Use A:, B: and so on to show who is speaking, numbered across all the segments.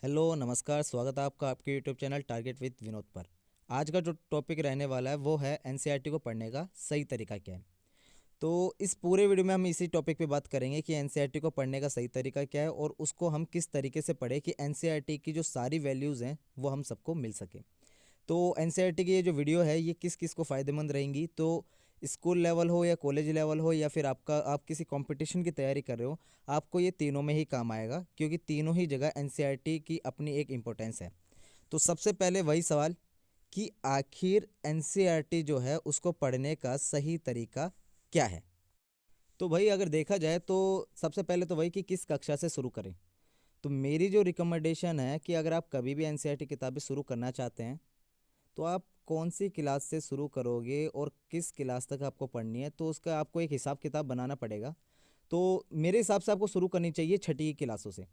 A: Hello नमस्कार, स्वागत है आपका आपके YouTube channel target with Vinod पर। आज का जो टॉपिक रहने वाला है वो है एनसीईआरटी को पढ़ने का सही तरीका क्या है। तो इस पूरे वीडियो में हम इसी टॉपिक पे बात करेंगे कि एनसीईआरटी को पढ़ने का सही तरीका क्या है और उसको हम किस तरीके से पढ़ें कि एनसीईआरटी की जो सारी वैल्यूज़ हैं वो हम सबको मिल सके। तो एनसीईआरटी की ये जो वीडियो है ये किस किस को फ़ायदेमंद रहेंगी, तो स्कूल लेवल हो या कॉलेज लेवल हो या फिर आप किसी कंपटीशन की तैयारी कर रहे हो, आपको ये तीनों में ही काम आएगा क्योंकि तीनों ही जगह एनसीईआरटी की अपनी एक इम्पोर्टेंस है। तो सबसे पहले वही सवाल कि आखिर एनसीईआरटी जो है उसको पढ़ने का सही तरीका क्या है। तो भाई अगर देखा जाए तो सबसे पहले तो वही कि किस कक्षा से शुरू करें। तो मेरी जो रिकमेंडेशन है कि अगर आप कभी भी एनसीईआरटी किताबें शुरू करना चाहते हैं तो आप कौन सी क्लास से शुरू करोगे और किस क्लास तक आपको पढ़नी है, तो उसका आपको एक हिसाब किताब बनाना पड़ेगा। तो मेरे हिसाब से आपको शुरू करनी चाहिए छठी की क्लासों से,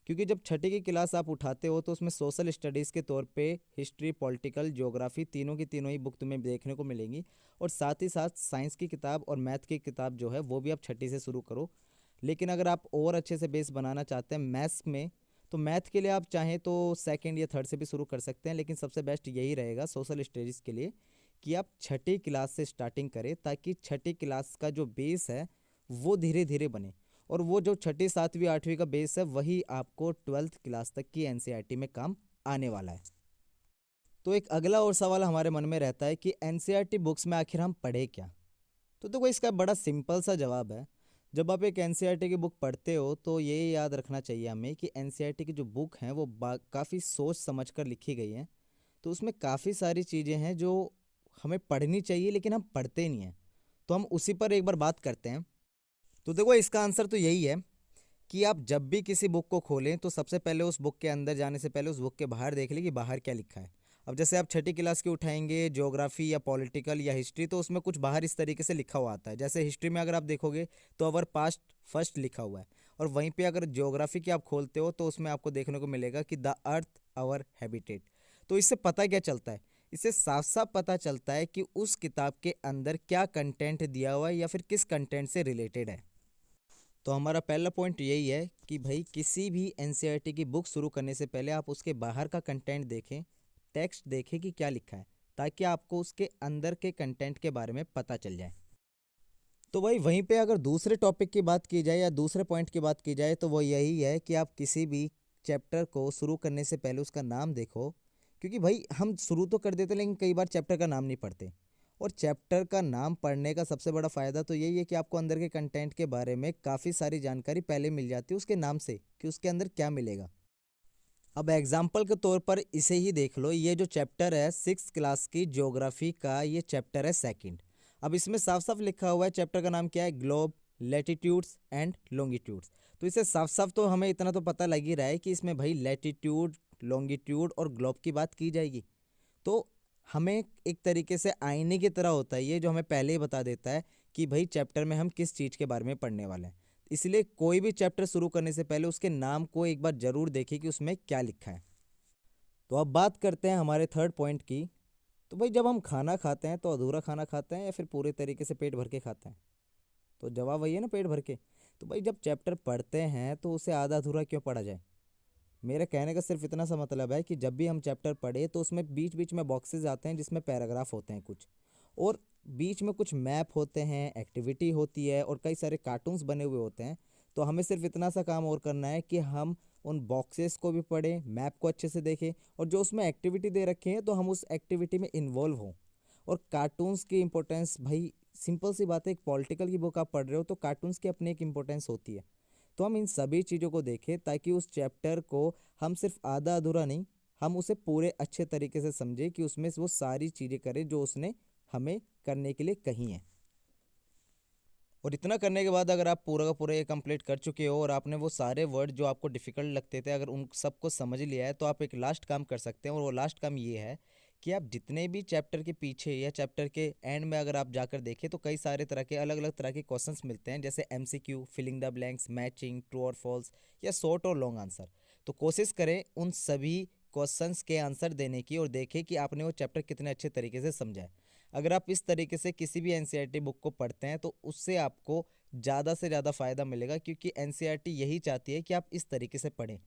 A: क्योंकि जब छठी की क्लास आप उठाते हो तो उसमें सोशल स्टडीज़ के तौर पे हिस्ट्री, पॉलिटिकल, ज्योग्राफी तीनों की तीनों ही बुक तुम्हें देखने को मिलेंगी। और साथ ही साथ साइंस की किताब और मैथ की किताब जो है वो भी आप छठी से शुरू करो। लेकिन अगर आप और अच्छे से बेस बनाना चाहते हैं मैथ्स में, तो मैथ के लिए आप चाहें तो सेकंड या थर्ड से भी शुरू कर सकते हैं, लेकिन सबसे बेस्ट यही रहेगा सोशल स्टडीज़ के लिए कि आप छठी क्लास से स्टार्टिंग करें, ताकि छठी क्लास का जो बेस है वो धीरे धीरे बने। और वो जो छठी, सातवीं, आठवीं का बेस है वही आपको ट्वेल्थ क्लास तक की एनसीईआरटी में काम आने वाला है। तो एक अगला और सवाल हमारे मन में रहता है कि एनसीईआरटी बुक्स में आखिर हम पढ़े क्या। तो देखो इसका बड़ा सिंपल सा जवाब है। जब आप एक एनसीईआरटी की बुक पढ़ते हो तो ये याद रखना चाहिए हमें कि एनसीईआरटी की जो बुक हैं वो काफ़ी सोच समझ कर लिखी गई हैं। तो उसमें काफ़ी सारी चीज़ें हैं जो हमें पढ़नी चाहिए लेकिन हम पढ़ते नहीं हैं। तो हम उसी पर एक बार बात करते हैं। तो देखो इसका आंसर तो यही है कि आप जब भी किसी बुक को खोलें तो सबसे पहले उस बुक के अंदर जाने से पहले उस बुक के बाहर देख लें कि बाहर क्या लिखा है। अब जैसे आप छठी क्लास की उठाएंगे ज्योग्राफी या पॉलिटिकल या हिस्ट्री, तो उसमें कुछ बाहर इस तरीके से लिखा हुआ आता है। जैसे हिस्ट्री में अगर आप देखोगे तो अवर पास्ट फर्स्ट लिखा हुआ है, और वहीं पे अगर ज्योग्राफी की आप खोलते हो तो उसमें आपको देखने को मिलेगा कि द अर्थ आवर हैबिटेट। तो इससे पता क्या चलता है, इससे साफ साफ पता चलता है कि उस किताब के अंदर क्या कंटेंट दिया हुआ है या फिर किस कंटेंट से रिलेटेड है। तो हमारा पहला पॉइंट यही है कि भाई किसी भी एनसीईआरटी की बुक शुरू करने से पहले आप उसके बाहर का कंटेंट देखें, टेक्स्ट देखें कि क्या लिखा है, ताकि आपको उसके अंदर के कंटेंट के बारे में पता चल जाए। तो भाई वहीं पे अगर दूसरे टॉपिक की बात की जाए या दूसरे पॉइंट की बात की जाए तो वो यही है कि आप किसी भी चैप्टर को शुरू करने से पहले उसका नाम देखो। क्योंकि भाई हम शुरू तो कर देते लेकिन कई बार चैप्टर का नाम नहीं पढ़ते। और चैप्टर का नाम पढ़ने का सबसे बड़ा फ़ायदा तो यही है कि आपको अंदर के कंटेंट के बारे में काफ़ी सारी जानकारी पहले मिल जाती है उसके नाम से कि उसके अंदर क्या मिलेगा। अब एग्जाम्पल के तौर पर इसे ही देख लो, ये जो चैप्टर है सिक्स क्लास की ज्योग्राफी का, ये चैप्टर है सेकंड। अब इसमें साफ साफ लिखा हुआ है, चैप्टर का नाम क्या है, ग्लोब, लैटिट्यूड्स एंड लॉन्गिट्यूड्स। तो इसे साफ साफ तो हमें इतना तो पता लग ही रहा है कि इसमें भाई लैटिट्यूड, लॉन्गिट्यूड और ग्लोब की बात की जाएगी। तो हमें एक तरीके से आईने की तरह होता है ये, जो हमें पहले ही बता देता है कि भाई चैप्टर में हम किस चीज़ के बारे में पढ़ने वाले हैं। इसलिए कोई भी चैप्टर शुरू करने से पहले उसके नाम को एक बार ज़रूर देखें कि उसमें क्या लिखा है। तो अब बात करते हैं हमारे थर्ड पॉइंट की। तो भाई जब हम खाना खाते हैं तो अधूरा खाना खाते हैं या फिर पूरे तरीके से पेट भर के खाते हैं। तो जवाब वही है ना, पेट भर के। तो भाई जब चैप्टर पढ़ते हैं तो उसे आधा अधूरा क्यों पढ़ा जाए। मेरे कहने का सिर्फ इतना सा मतलब है कि जब भी हम चैप्टर पढ़े तो उसमें बीच बीच में बॉक्सेस आते हैं जिसमें पैराग्राफ होते हैं कुछ, और बीच में कुछ मैप होते हैं, एक्टिविटी होती है और कई सारे कार्टून्स बने हुए होते हैं। तो हमें सिर्फ इतना सा काम और करना है कि हम उन बॉक्सेस को भी पढ़ें, मैप को अच्छे से देखें, और जो उसमें एक्टिविटी दे रखे हैं तो हम उस एक्टिविटी में इन्वॉल्व हों। और कार्टून्स की इम्पोर्टेंस भाई, सिंपल सी बात है, एक पॉलिटिकल की बुक आप पढ़ रहे हो तो कार्टून्स की अपनी एक इम्पोर्टेंस होती है। तो हम इन सभी चीज़ों को देखें ताकि उस चैप्टर को हम सिर्फ आधा अधूरा नहीं, हम उसे पूरे अच्छे तरीके से समझें कि उसमें वो सारी चीज़ें करें जो उसने हमें करने के लिए कही हैं। और इतना करने के बाद अगर आप पूरा का पूरा ये कंप्लीट कर चुके हो और आपने वो सारे वर्ड जो आपको डिफ़िकल्ट लगते थे अगर उन सबको समझ लिया है, तो आप एक लास्ट काम कर सकते हैं। और वो लास्ट काम ये है कि आप जितने भी चैप्टर के पीछे या चैप्टर के एंड में अगर आप जाकर देखें तो कई सारे तरह के अलग अलग तरह के क्वेश्चंस मिलते हैं, जैसे MCQ, filling the blanks, matching, true और फॉल्स, या शॉर्ट और लॉन्ग आंसर। तो कोशिश करें उन सभी क्वेश्चंस के आंसर देने की और देखें कि आपने वो चैप्टर कितने अच्छे तरीके से समझा है। अगर आप इस तरीके से किसी भी एनसीईआरटी बुक को पढ़ते हैं तो उससे आपको ज़्यादा से ज़्यादा फ़ायदा मिलेगा, क्योंकि एनसीईआरटी यही चाहती है कि आप इस तरीके से पढ़ें।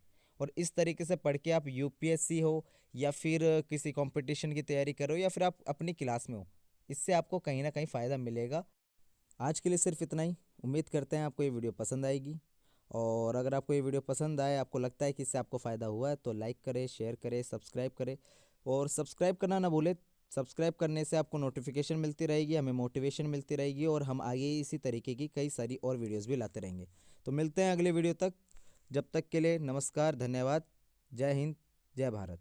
A: और इस तरीके से पढ़ के आप यूपीएससी हो या फिर किसी कंपटीशन की तैयारी करो या फिर आप अपनी क्लास में हो, इससे आपको कहीं ना कहीं फ़ायदा मिलेगा। आज के लिए सिर्फ इतना ही। उम्मीद करते हैं आपको ये वीडियो पसंद आएगी, और अगर आपको ये वीडियो पसंद आए, आपको लगता है कि इससे आपको फ़ायदा हुआ है, तो लाइक करें, शेयर करें, सब्सक्राइब करें। और सब्सक्राइब करना ना भूलें। सब्सक्राइब करने से आपको नोटिफिकेशन मिलती रहेगी, हमें मोटिवेशन मिलती रहेगी, और हम आगे इसी तरीके की कई सारी और वीडियोस भी लाते रहेंगे। तो मिलते हैं अगले वीडियो तक। जब तक के लिए नमस्कार, धन्यवाद, जय हिंद, जय भारत।